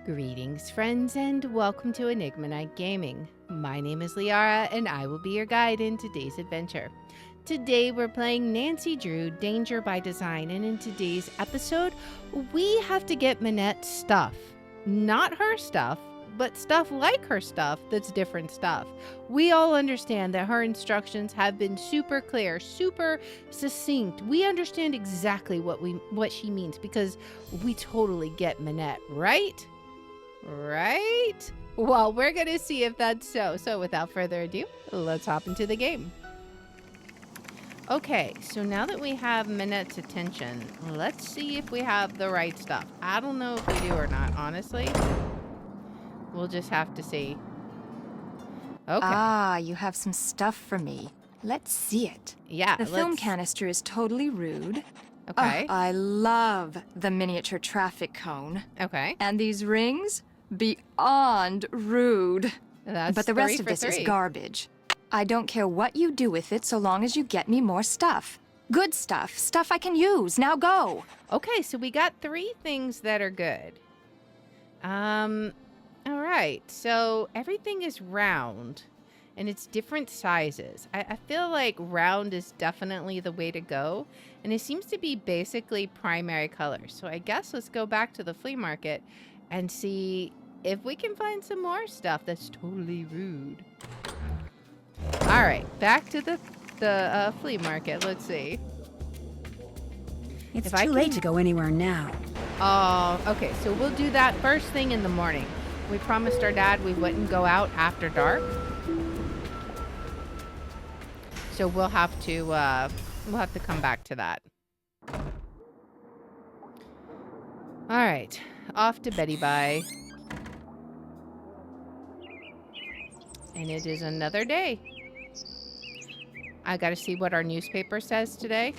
Greetings, friends, and welcome to Enigma Night Gaming. My name is Liara, and I will be your guide in today's adventure. Today, we're playing Nancy Drew, Danger by Design, and in today's episode, we have to get Minette stuff. Not her stuff, but stuff like her stuff that's different stuff. We all understand that her instructions have been super clear, super succinct. We understand exactly what she means because we totally get Minette, right? Right? Well, we're going to see if that's so. So without further ado, let's hop into the game. Okay, so now that we have Minette's attention, let's see if we have the right stuff. I don't know if we do or not, honestly. We'll just have to see. Okay. Ah, you have some stuff for me. Let's see it. Yeah, The film canister is totally rude. Okay. I love the miniature traffic cone. Okay. And these rings? Beyond rude. That's but the rest of this is garbage. I don't care what you do with it so long as you get me more stuff. Good stuff. Stuff I can use. Now go. Okay, so we got 3 things that are good. All right. So everything is round and it's different sizes. I feel like round is definitely the way to go. And it seems to be basically primary colors. So I guess let's go back to the flea market and see if we can find some more stuff that's totally rude. All right, back to the flea market. Let's see. It's too late to go anywhere now. Oh, okay. So we'll do that first thing in the morning. We promised our dad we wouldn't go out after dark. So we'll have to come back to that. All right, off to Betty Bye. And it is another day. I gotta see what our newspaper says today.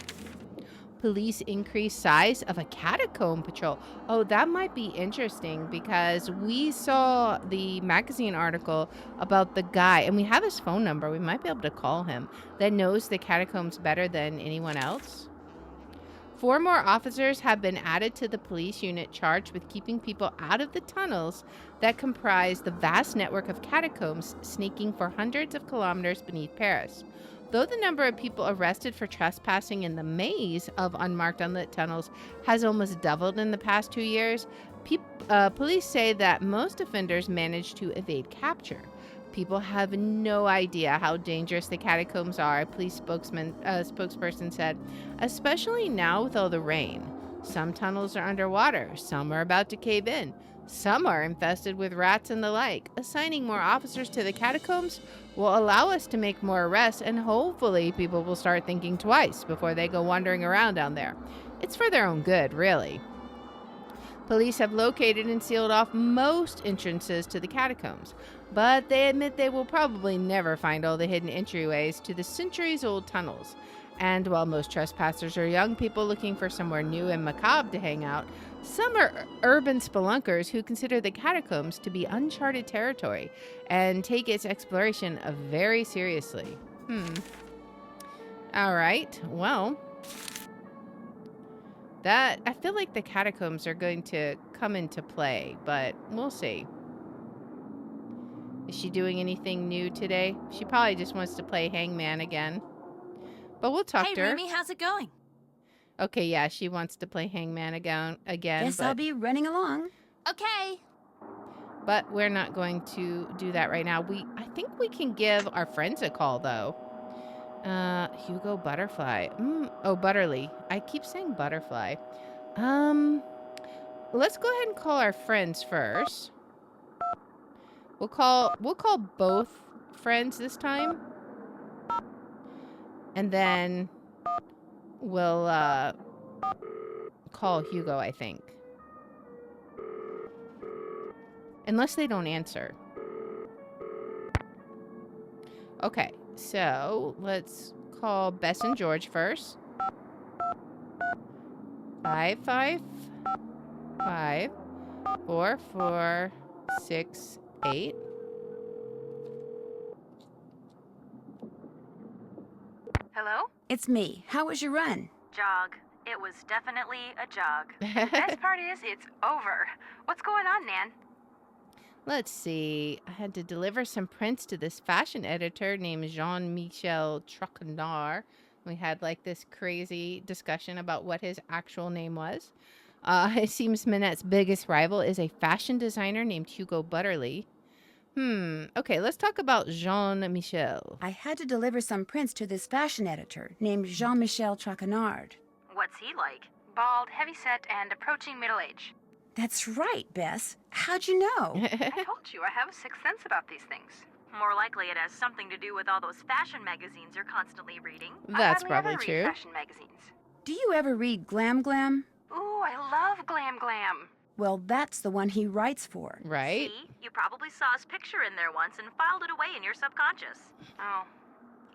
Police increase size of a catacomb patrol. Oh, that might be interesting because we saw the magazine article about the guy, and we have his phone number. We might be able to call him, that knows the catacombs better than anyone else. 4 more officers have been added to the police unit charged with keeping people out of the tunnels that comprise the vast network of catacombs sneaking for hundreds of kilometers beneath Paris. Though the number of people arrested for trespassing in the maze of unmarked unlit tunnels has almost doubled in the past 2 years, police say that most offenders manage to evade capture. People have no idea how dangerous the catacombs are, a police spokesperson said, especially now with all the rain. Some tunnels are underwater, some are about to cave in, some are infested with rats and the like. Assigning more officers to the catacombs will allow us to make more arrests, and hopefully people will start thinking twice before they go wandering around down there. It's for their own good, really. Police have located and sealed off most entrances to the catacombs, but they admit they will probably never find all the hidden entryways to the centuries-old tunnels. And while most trespassers are young people looking for somewhere new and macabre to hang out, some are urban spelunkers who consider the catacombs to be uncharted territory and take its exploration very seriously. All right, well, I feel like the catacombs are going to come into play, but we'll see. Is she doing anything new today? She probably just wants to play Hangman again. But we'll talk to her. Hey, Remy, how's it going? Okay, yeah, she wants to play Hangman again. Guess I'll be running along. Okay. But we're not going to do that right now. I think we can give our friends a call, though. Hugo Butterfly. Oh, Butterly. I keep saying Butterfly. Let's go ahead and call our friends first. We'll call both friends this time. And then we'll call Hugo, I think. Unless they don't answer. Okay, so let's call Bess and George first. 555-4468. Hello? It's me. How was your run? Jog. It was definitely a jog. The best part is it's over. What's going on, Nan? Let's see. I had to deliver some prints to this fashion editor named Jean-Michel Trocandard. We had like this crazy discussion about what his actual name was. It seems Minette's biggest rival is a fashion designer named Hugo Butterly. Okay, let's talk about Jean-Michel. I had to deliver some prints to this fashion editor named Jean-Michel Traquenard. What's he like? Bald, heavyset, and approaching middle age. That's right, Bess. How'd you know? I told you, I have a sixth sense about these things. More likely it has something to do with all those fashion magazines you're constantly reading. That's I hardly probably ever true. read fashion magazines. Do you ever read Glam Glam? Ooh, I love Glam Glam. Well, that's the one he writes for. Right? See? You probably saw his picture in there once and filed it away in your subconscious. Oh.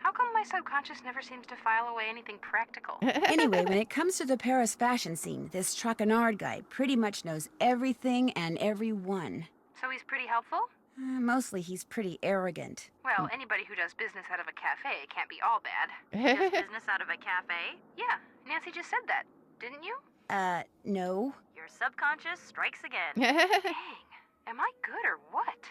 How come my subconscious never seems to file away anything practical? Anyway, when it comes to the Paris fashion scene, this Traquenard guy pretty much knows everything and everyone. So he's pretty helpful? Mostly he's pretty arrogant. Well, anybody who does business out of a cafe can't be all bad. Does business out of a cafe? Yeah, Nancy just said that, didn't you? No. Your subconscious strikes again. All Dang, am I good or what?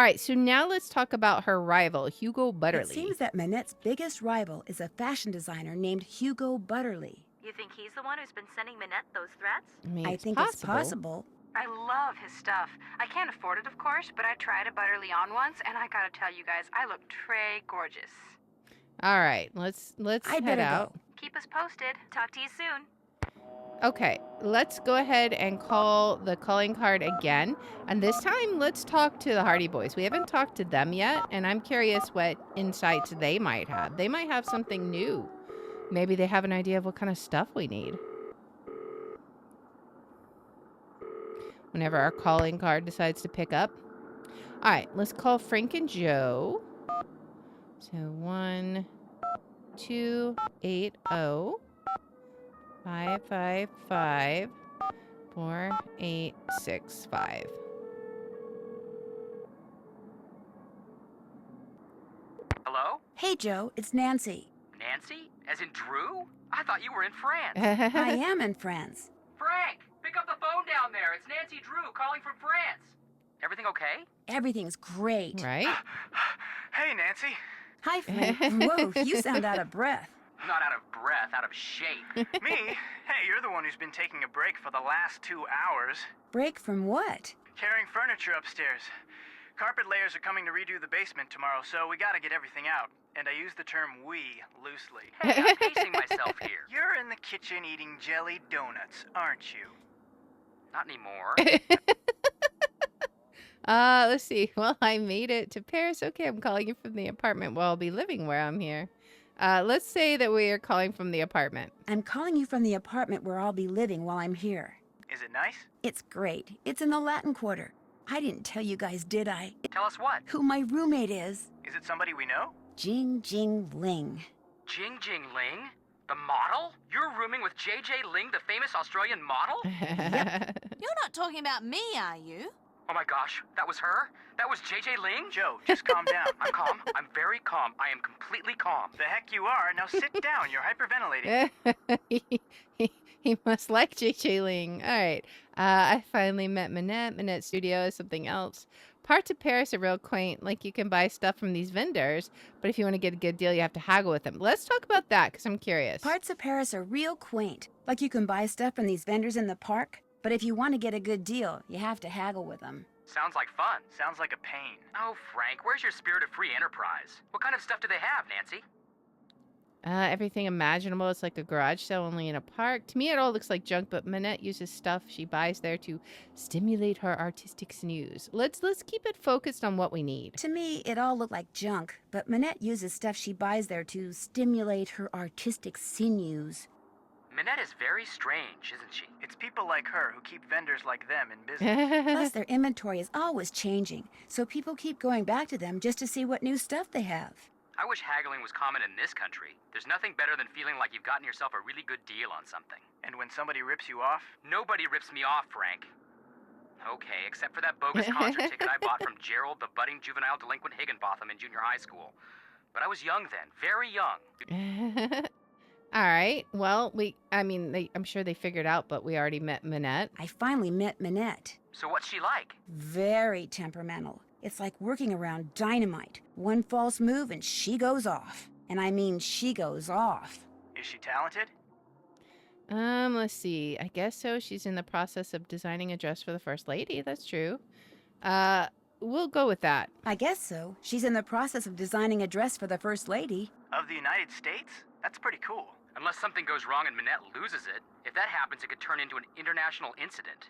right, so now let's talk about her rival, Hugo It Butterly. seems that Minette's biggest rival is a fashion designer named Hugo Butterly. You think he's the one who's been sending Minette those threats? I mean, I it's think it's possible. I love his stuff. I can't afford it, of course, but I tried a Butterly on once, and I gotta tell you guys, I look Trey gorgeous. All right, let's I'd head better out. go. Keep us posted. Talk to you soon. Okay, let's go ahead and call the calling card again. And this time, let's talk to the Hardy Boys. We haven't talked to them yet, and I'm curious what insights they might have. They might have something new. Maybe they have an idea of what kind of stuff we need. Whenever our calling card decides to pick up. All right, let's call Frank and Joe. So 1-280-555-4865. Hello? Hey, Joe, it's Nancy. Nancy? As in Drew? I thought you were in France. I am in France. Frank, pick up the phone down there. It's Nancy Drew calling from France. Everything okay? Everything's great. Right? Hey, Nancy. Hi, Frank. Whoa, you sound out of breath. Not out of breath, out of shape. Me? Hey, you're the one who's been taking a break for the last 2 hours. Break from what? Carrying furniture upstairs. Carpet layers are coming to redo the basement tomorrow, so we gotta get everything out. And I use the term we loosely. Hey, I'm pacing myself here. You're in the kitchen eating jelly donuts, aren't you? Not anymore. Let's see. Well, I made it to Paris. Okay, I'm calling you from the apartment where I'll be living where I'm here. Let's say that we are calling from the apartment. I'm calling you from the apartment where I'll be living while I'm here. Is it nice? It's great. It's in the Latin Quarter. I didn't tell you guys, did I? Tell us what? Who my roommate is. Is it somebody we know? Jing Jing Ling. Jing Jing Ling? The model? You're rooming with JJ Ling, the famous Australian model? You're not talking about me, are you? Oh my gosh, that was her? That was JJ Ling? Joe, just calm down. I'm calm. I'm very calm. I am completely calm. The heck you are. Now sit down. You're hyperventilating. He must like JJ Ling. All right. I finally met Minette. Minette Studio is something else. Parts of Paris are real quaint. Like, you can buy stuff from these vendors, but if you want to get a good deal, you have to haggle with them. Let's talk about that, because I'm curious. Parts of Paris are real quaint. Like you can buy stuff from these vendors in the park, but if you want to get a good deal, you have to haggle with them. Sounds like fun. Sounds like a pain. Oh, Frank, where's your spirit of free enterprise? What kind of stuff do they have, Nancy? Everything imaginable. It's like a garage sale only in a park. To me, it all looks like junk, but Minette uses stuff she buys there to stimulate her artistic sinews. Let's keep it focused on what we need. To me, it all looked like junk, but Minette uses stuff she buys there to stimulate her artistic sinews. Minette is very strange, isn't she? It's people like her who keep vendors like them in business. Plus, their inventory is always changing, so people keep going back to them just to see what new stuff they have. I wish haggling was common in this country. There's nothing better than feeling like you've gotten yourself a really good deal on something. And when somebody rips you off, Nobody rips me off, Frank. Okay, except for that bogus concert ticket I bought from Gerald, the budding juvenile delinquent Higginbotham in junior high school. But I was young then, very young. All right. Well, I'm sure they figured out, but we already met Minette. I finally met Minette. So what's she like? Very temperamental. It's like working around dynamite. One false move and she goes off. And I mean she goes off. Is she talented? Let's see. I guess so. She's in the process of designing a dress for the First Lady. That's true. We'll go with that. I guess so. She's in the process of designing a dress for the First Lady. Of the United States? That's pretty cool. Unless something goes wrong and Minette loses it. If that happens, it could turn into an international incident.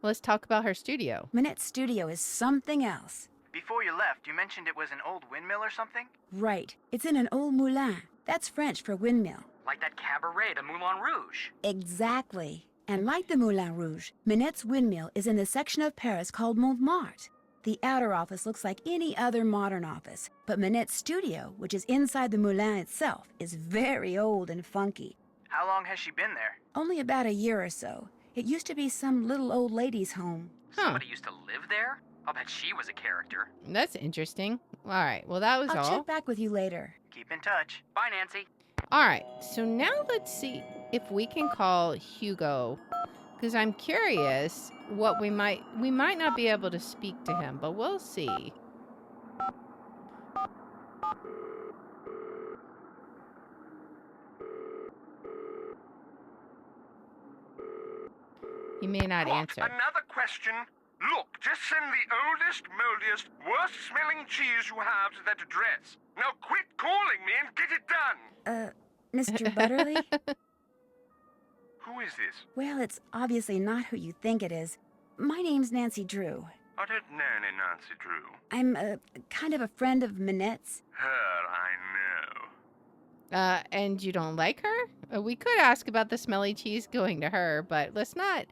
Let's talk about her studio. Minette's studio is something else. Before you left, you mentioned it was an old windmill or something? Right. It's in an old moulin. That's French for windmill. Like that cabaret, the Moulin Rouge. Exactly. And like the Moulin Rouge, Minette's windmill is in the section of Paris called Montmartre. The outer office looks like any other modern office, but Minette's studio, which is inside the moulin itself, is very old and funky. How long has she been there? Only about a year or so. It used to be some little old lady's home. Somebody used to live there? I'll bet she was a character. That's interesting. All right. Well, that was I'll all. check back with you later. Keep in touch. Bye, Nancy. All right. So now let's see if we can call Hugo, because I'm curious what we might not be able to speak to him, but we'll see. He may not answer. Another question? Look, just send the oldest, moldiest, worst-smelling cheese you have to that address. Now quit calling me and get it done! Mr. Butterly? Who is this? Well, it's obviously not who you think it is. My name's Nancy Drew. I don't know any Nancy Drew. I'm kind of a friend of Minette's. Her I know. And you don't like her? We could ask about the smelly cheese going to her, but let's not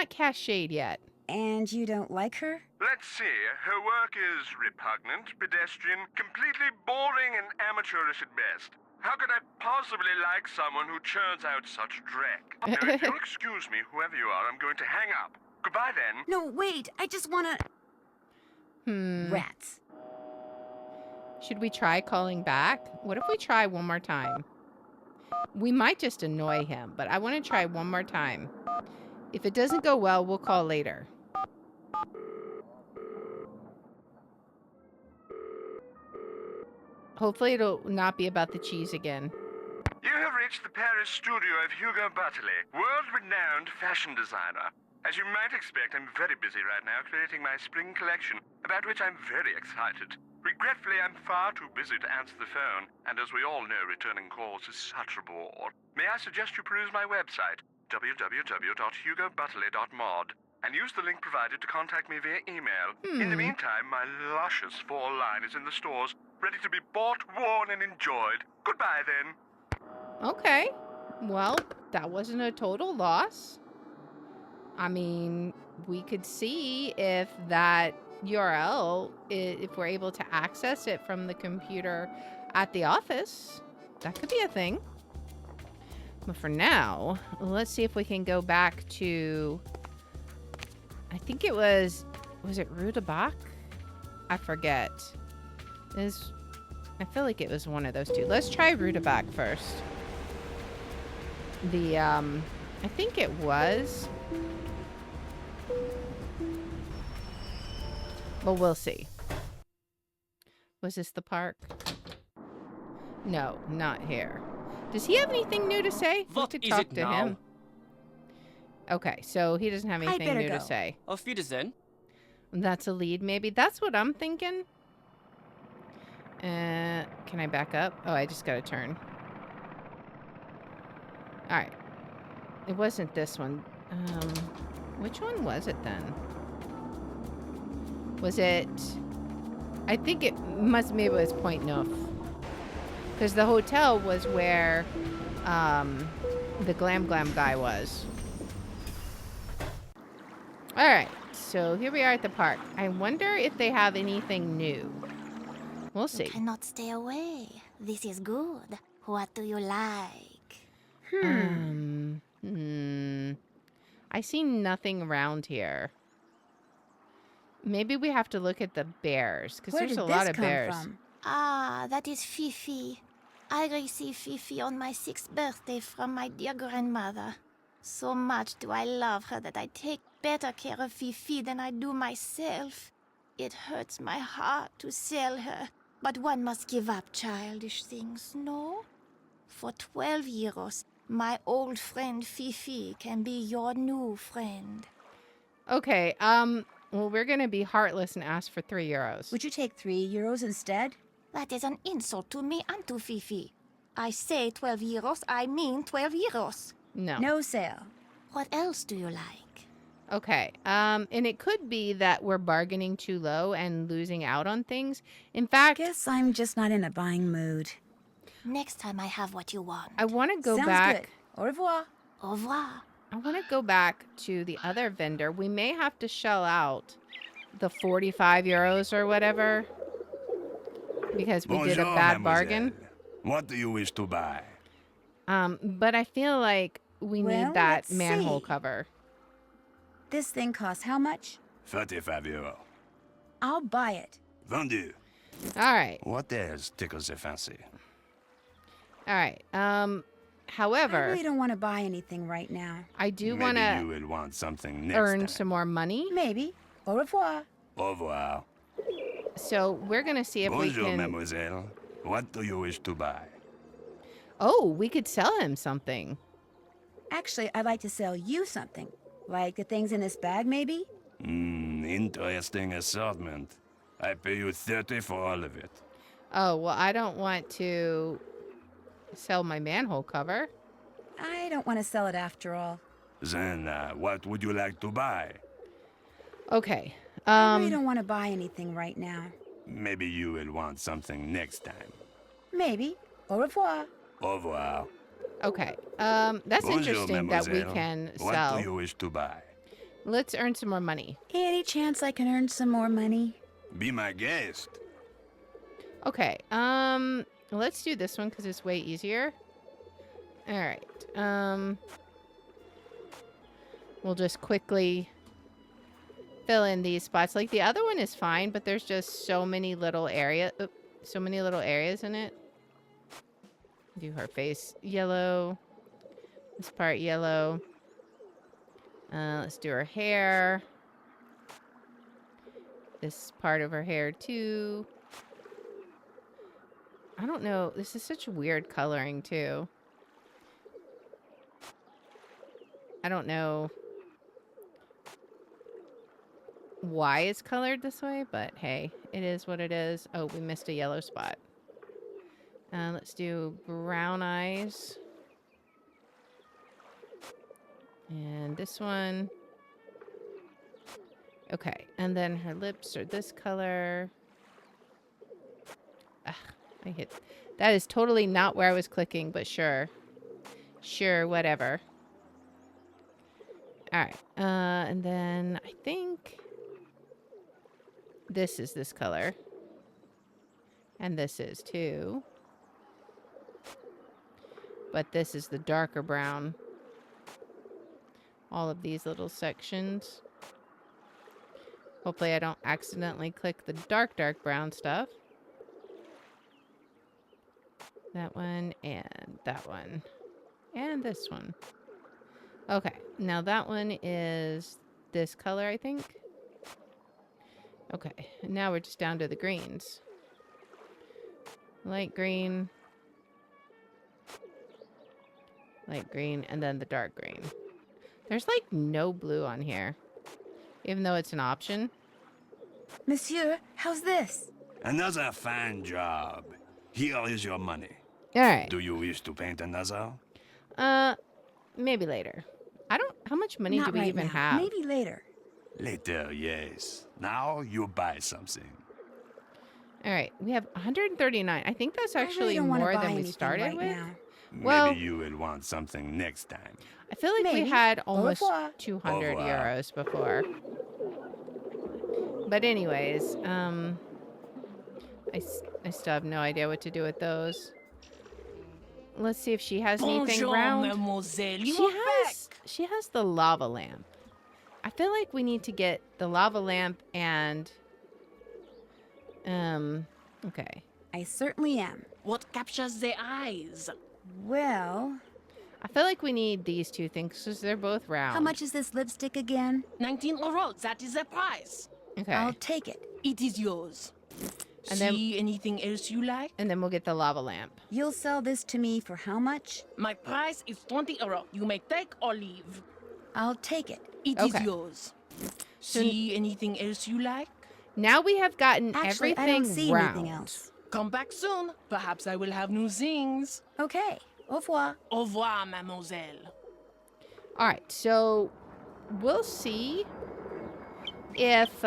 cast shade yet. And you don't like her? Let's see, her work is repugnant, pedestrian, completely boring and amateurish at best. How could I possibly like someone who churns out such dreck? Now, if you'll excuse me, whoever you are, I'm going to hang up. Goodbye then. No, wait, I just wanna... Rats. Should we try calling back? What if we try one more time? We might just annoy him, but I want to try one more time. If it doesn't go well, we'll call later. Hopefully it'll not be about the cheese again. You have reached the Paris studio of Hugo Butterly, world-renowned fashion designer. As you might expect, I'm very busy right now creating my spring collection, about which I'm very excited. Regretfully, I'm far too busy to answer the phone, and as we all know, returning calls is such a bore. May I suggest you peruse my website, www.hugobutterly.mod, and use the link provided to contact me via email. In the meantime, my luscious fall line is in the stores, ready to be bought, worn, and enjoyed. Goodbye, then. Okay. Well, that wasn't a total loss. I mean, we could see if that URL, if we're able to access it from the computer at the office. That could be a thing. But for now, let's see if we can go back to... I think it was it Rue de Bac? I forget. I feel like it was one of those two. Let's try Rue de Bac first. I think it was. But we'll see. Was this the park? No, not here. Does he have anything new to say? What we could is talk it to now? him. Okay, so he doesn't have anything better new to go. say. Auf Wiedersehen. That's a lead, maybe. That's what I'm thinking. Can I back up? Oh, I just gotta turn. Alright. It wasn't this one. Which one was it then? Was it... I think it must... Maybe it was Point Neuf. Because the hotel was where the Glam Glam guy was. Alright, so here we are at the park. I wonder if they have anything new. We'll see. Cannot stay away. This is good. What do you like? I see nothing around here. Maybe we have to look at the bears, because Where there's did a this lot of come bears. from? Ah, that is Fifi. I received Fifi on my 6th birthday from my dear grandmother. So much do I love her that I take better care of Fifi than I do myself. It hurts my heart to sell her, but one must give up childish things, no? For 12 euros, my old friend Fifi can be your new friend. Okay, well, we're going to be heartless and ask for 3 euros. Would you take 3 euros instead? That is an insult to me and to Fifi. I say 12 euros, I mean 12 euros. No. No sale. What else do you like? Okay, and it could be that we're bargaining too low and losing out on things. In fact, Guess I'm just not in a buying mood. Next time I have what you want. I want to go Sounds back. good. Au revoir. Au revoir. I want to go back to the other vendor. We may have to shell out the 45 euros or whatever because we did a bad bargain. What do you wish to buy? But I feel like we Well, need that let's manhole see. cover. This thing costs how much? 35 euro. I'll buy it. Vendu. All right. What else tickles your fancy? All right. I However, really don't want to buy anything right now. I do Maybe want you to will want something next earn time. some more money. Maybe. Au revoir. Au revoir. So we're going to see if we Bonjour, can... mademoiselle. What do you wish to buy? Oh, we could sell him something. Actually, I'd like to sell you something. Like the things in this bag, maybe? Interesting assortment. I pay you 30 for all of it. Oh, well, I don't want to sell my manhole cover. I don't want to sell it after all. Then, what would you like to buy? Okay. I really don't want to buy anything right now. Maybe you will want something next time. Maybe. Au revoir. Au revoir. Okay. That's Bonjour, interesting that we mademoiselle. can What sell. do you wish to buy? Let's earn some more money. Any chance I can earn some more money? Be my guest. Okay. Let's do this one because it's way easier. All right. We'll just quickly fill in these spots. Like the other one is fine, but there's just so many little areas in it. Do her face yellow. This part yellow. Let's do her hair. This part of her hair too. I don't know. This is such weird coloring too. I don't know why it's colored this way, but hey, it is what it is. Oh, we missed a yellow spot. Let's do brown eyes. And this one. Okay, and then her lips are this color. Ugh, I hit. That is totally not where I was clicking, but sure. Sure, whatever. All right, and then I think this is this color. And this is too. But this is the darker brown. All of these little sections. Hopefully I don't accidentally click the dark brown stuff. That one and that one. And this one. Okay, now that one is this color, I think. Okay, and now we're just down to the greens. Light green. Light green, and then the dark green. There's like no blue on here, even though it's an option. Monsieur, how's this? Another fine job. Here is your money. All right. Do you wish to paint another? Maybe later. How much money Not do we right even now. have? Maybe later. Later, yes. Now you buy something. All right, we have 139. I think that's I really actually don't want to more buy than we anything started right with. now. Well- Maybe you will want something next time. I feel like we Maybe. had Au almost revoir. 200 Au revoir. euros before. But anyways, I still have no idea what to do with those. Let's see if she has anything round. mademoiselle. She has the lava lamp. I feel like we need to get the lava lamp and okay. I certainly am. What captures the eyes? Well, I feel like we need these two things because they're both round. How much is this lipstick again? 19 euros, that is the price. Okay. I'll take it. It is yours. And then- See anything else you like? And then we'll get the lava lamp. You'll sell this to me for how much? My price is 20 euros. You may take or leave. I'll take it. It Okay. is yours. See anything else you like? Now we have gotten Actually, everything I don't see round. anything else. Come back soon. Perhaps I will have new things. Okay. Au revoir. Au revoir, mademoiselle. All right, so we'll see if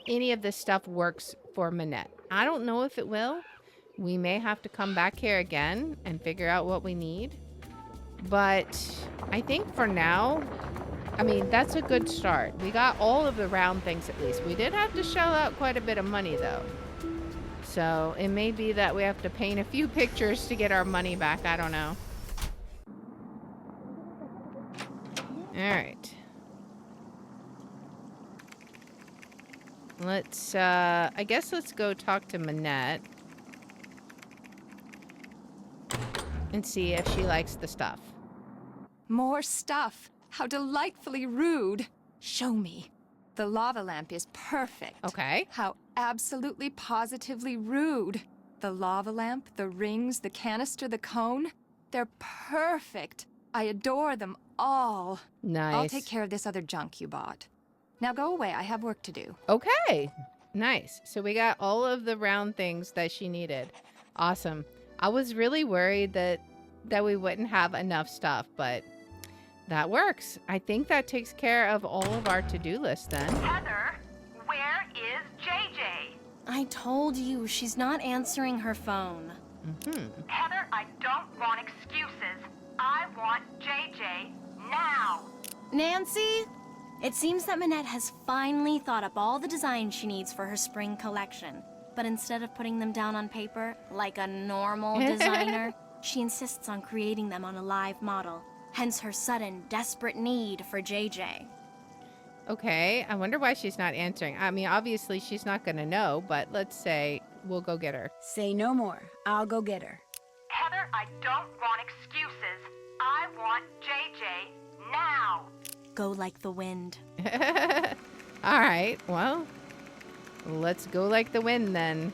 any of this stuff works for Minette. I don't know if it will. We may have to come back here again and figure out what we need. But I think for now, I mean, that's a good start. We got all of the round things at least. We did have to shell out quite a bit of money, though. So it may be that we have to paint a few pictures to get our money back. I don't know. All right. Let's, I guess let's go talk to Minette. And see if she likes the stuff. More stuff. How delightfully rude. Show me. The lava lamp is perfect. Okay. How absolutely positively rude. The lava lamp, the rings, the canister, the cone. They're perfect. I adore them all. Nice. I'll take care of this other junk you bought. Now go away. I have work to do. Okay. Nice. So we got all of the round things that she needed. Awesome. I was really worried that we wouldn't have enough stuff, but that works. I think that takes care of all of our to-do list then. Heather, where is JJ? I told you, she's not answering her phone. Heather, I don't want excuses. I want JJ now. Nancy? It seems that Minette has finally thought up all the designs she needs for her spring collection. But instead of putting them down on paper, like a normal designer, she insists on creating them on a live model. Hence her sudden, desperate need for JJ. Okay. I wonder why she's not answering. I mean, obviously she's not going to know, but let's say we'll go get her. Say no more. I'll go get her. Heather, I don't want excuses. I want JJ now. Go like the wind. All right. Well, let's go like the wind then.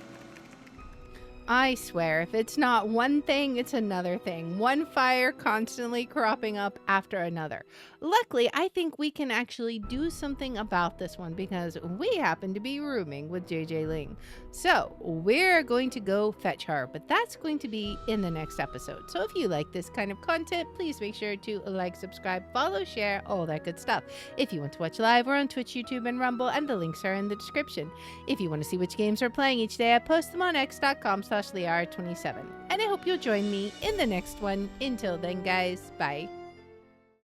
I swear, if it's not one thing, it's another thing. One fire constantly cropping up after another. Luckily, I think we can actually do something about this one because we happen to be rooming with JJ Ling. So we're going to go fetch her, but that's going to be in the next episode. So if you like this kind of content, please make sure to like, subscribe, follow, share, all that good stuff. If you want to watch live, we're on Twitch, YouTube, and Rumble, and the links are in the description. If you want to see which games we're playing each day, I post them on x.com/Liara27. And I hope you'll join me in the next one. Until then, guys, bye.